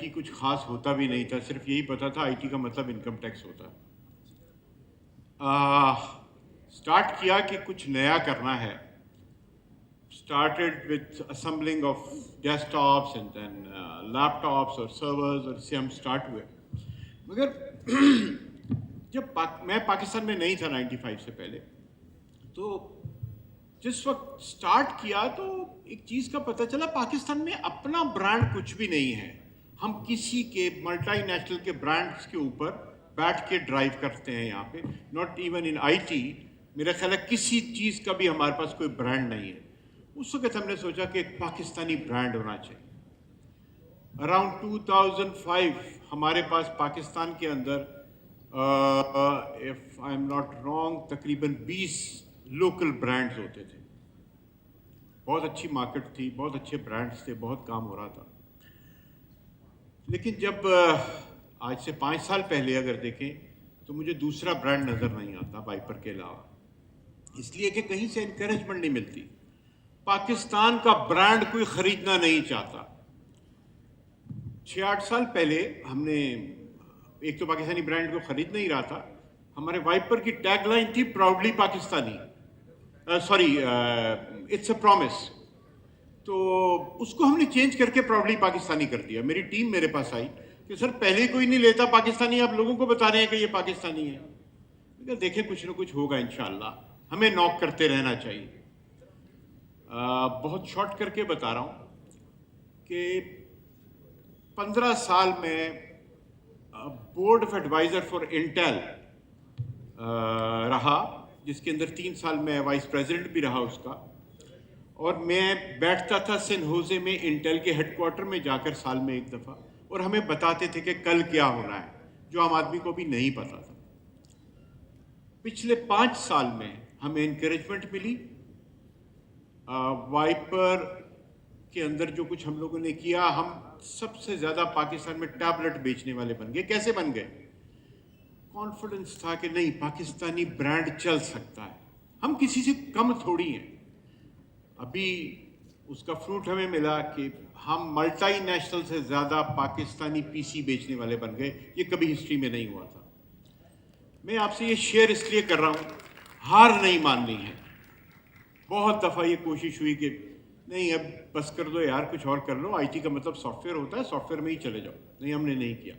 کی کچھ خاص ہوتا بھی نہیں تھا، صرف یہی پتا تھا آئی ٹی کا مطلب انکم ٹیکس ہوتا ہے. اسٹارٹ کیا کہ کچھ نیا کرنا ہے. Started with assembling of desktops and then laptops اور سرورز، اور اس سے ہم اسٹارٹ ہوئے. مگر جب میں پاکستان میں نہیں تھا 95 سے پہلے، تو جس وقت اسٹارٹ کیا تو ایک چیز کا پتہ چلا، پاکستان میں اپنا برانڈ کچھ بھی نہیں ہے. ہم کسی کے ملٹی نیشنل کے برانڈز کے اوپر بیٹھ کے ڈرائیو کرتے ہیں یہاں پہ. Not even in I T, میرا خیال ہے کسی چیز کا بھی ہمارے پاس کوئی برانڈ نہیں ہے. اس وقت ہم نے سوچا کہ ایک پاکستانی برانڈ ہونا چاہیے. اراؤنڈ 2005 ہمارے پاس پاکستان کے اندر if I'm not wrong تقریباً 20 لوکل برانڈز ہوتے تھے. بہت اچھی مارکیٹ تھی، بہت اچھے برانڈز تھے، بہت کام ہو رہا تھا. لیکن جب آج سے 5 سال پہلے اگر دیکھیں تو مجھے دوسرا برانڈ نظر نہیں آتا وائپر کے علاوہ، اس لیے کہ کہیں سے انکریجمنٹ نہیں ملتی. پاکستان کا برانڈ کوئی خریدنا نہیں چاہتا. 6-8 سال پہلے ہم نے ایک تو پاکستانی برانڈ کو خرید نہیں رہا تھا. ہمارے وائپر کی ٹیگ لائن تھی proudly Pakistani, it's a promise. تو اس کو ہم نے چینج کر کے پراؤڈلی پاکستانی کر دیا. میری ٹیم میرے پاس آئی کہ سر پہلے کوئی نہیں لیتا پاکستانی، آپ لوگوں کو بتا رہے ہیں کہ یہ پاکستانی ہے. دیکھیں کچھ نہ کچھ ہوگا انشاءاللہ، ہمیں نوک کرتے رہنا چاہیے. بہت شارٹ کر کے بتا رہا ہوں کہ 15 سال میں board of advisor for Intel رہا، جس کے اندر 3 سال میں وائس پریزیڈنٹ بھی رہا اس کا. اور میں بیٹھتا تھا سن ہوزے میں انٹیل کے ہیڈ کوارٹر میں جا کر سال میں ایک دفعہ، اور ہمیں بتاتے تھے کہ کل کیا ہونا ہے، جو عام آدمی کو بھی نہیں پتا تھا. پچھلے 5 سال میں ہمیں انکریجمنٹ ملی. وائپر کے اندر جو کچھ ہم لوگوں نے کیا، ہم سب سے زیادہ پاکستان میں ٹیبلٹ بیچنے والے بن گئے. کیسے بن گئے؟ کانفیڈنس تھا کہ نہیں پاکستانی برانڈ چل سکتا ہے، ہم کسی سے کم تھوڑی ہیں. ابھی اس کا فروٹ ہمیں ملا کہ ہم ملٹی نیشنل سے زیادہ پاکستانی پی سی بیچنے والے بن گئے. یہ کبھی ہسٹری میں نہیں ہوا تھا. میں آپ سے یہ شیئر اس لیے کر رہا ہوں، ہار نہیں ماننی ہے. بہت دفعہ یہ کوشش ہوئی کہ نہیں اب بس کر دو یار، کچھ اور کر لو، آئی ٹی کا مطلب سافٹ ویئر ہوتا ہے، سافٹ ویئر میں ہی چلے جاؤ. نہیں، ہم نے نہیں کیا.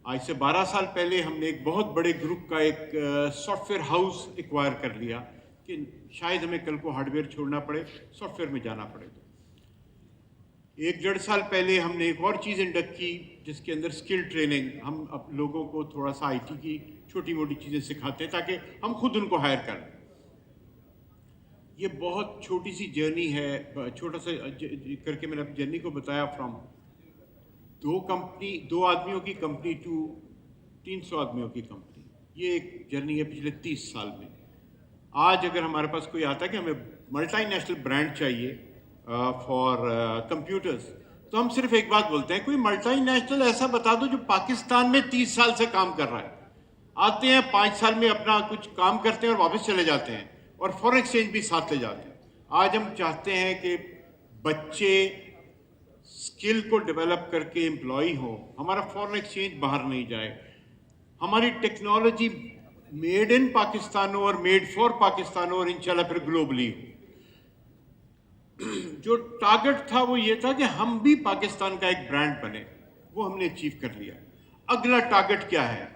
آج سے 12 سال پہلے ہم نے ایک بہت بڑے گروپ کا ایک سافٹ ویئر ہاؤس ایکوائر کر لیا کہ شاید ہمیں کل کو ہارڈ ویئر چھوڑنا پڑے، سافٹ ویئر میں جانا پڑے. تو 1-1.5 سال پہلے ہم نے ایک اور چیز انڈکٹ کی جس کے اندر اسکل ٹریننگ. ہم لوگوں کو تھوڑا سا آئی ٹی کی چھوٹی موٹی چیزیں سکھاتے ہیں تاکہ ہم خود ان کو ہائر کریں. یہ بہت چھوٹی سی جرنی ہے، چھوٹا سا کر کے میں نے جرنی کو بتایا. فرام 2 آدمیوں کی کمپنی ٹو 300 آدمیوں کی کمپنی. یہ ایک جرنی ہے پچھلے 30 سال میں. آج اگر ہمارے پاس کوئی آتا ہے کہ ہمیں ملٹی نیشنل برانڈ چاہیے فار کمپیوٹرز، تو ہم صرف ایک بات بولتے ہیں، کوئی ملٹی نیشنل ایسا بتا دو جو پاکستان میں 30 سال سے کام کر رہا ہے. آتے ہیں 5 سال میں اپنا کچھ کام کرتے ہیں اور واپس چلے جاتے ہیں، اور فورن ایکسچینج بھی ساتھ لے جاتے ہیں. آج ہم چاہتے ہیں کہ بچے اسکل کو ڈیولپ کر کے امپلائی ہوں، ہمارا فورن ایکسچینج باہر نہیں جائے، ہماری ٹیکنالوجی میڈ ان پاکستان ہو اور میڈ فار پاکستان ہو، اور انشاءاللہ پھر گلوبلی ہو. جو ٹارگٹ تھا وہ یہ تھا کہ ہم بھی پاکستان کا ایک برانڈ بنے، وہ ہم نے اچیو کر لیا. اگلا ٹارگٹ کیا ہے؟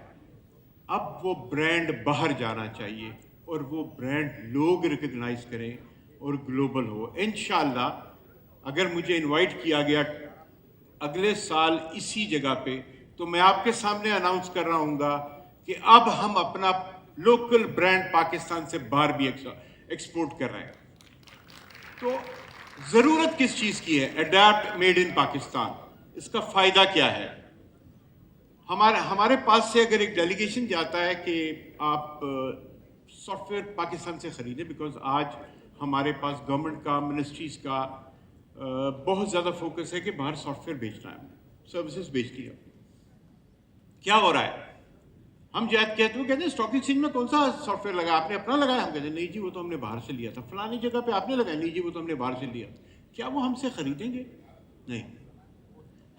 اب وہ برانڈ باہر جانا چاہیے اور وہ برانڈ لوگ ریکگنائز کریں اور گلوبل ہو. انشاءاللہ اگر مجھے انوائٹ کیا گیا اگلے سال اسی جگہ پہ، تو میں آپ کے سامنے اناؤنس کر رہا ہوں گا کہ اب ہم اپنا لوکل برانڈ پاکستان سے باہر بھی ایکسپورٹ کر رہے ہیں. تو ضرورت کس چیز کی ہے؟ Adapt made in Pakistan. اس کا فائدہ کیا ہے؟ ہمارے پاس سے اگر ایک ڈیلیگیشن جاتا ہے کہ آپ سافٹ ویئر پاکستان سے خریدیں، بیکاز آج ہمارے پاس گورنمنٹ کا، منسٹریز کا بہت زیادہ فوکس ہے کہ باہر سافٹ ویئر بیچنا ہے، سروسز بیچتی ہے. کیا ہو رہا ہے؟ ہم کہتے ہیں اسٹاک ایکسچینج میں کون سا سافٹ ویئر لگا، آپ نے اپنا لگایا؟ ہم کہتے ہیں نہیں جی وہ تو ہم نے باہر سے لیا تھا. فلانی جگہ پہ آپ نے لگایا؟ نہیں جی وہ تو ہم نے باہر سے لیا. کیا وہ ہم سے خریدیں گے؟ نہیں.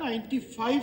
95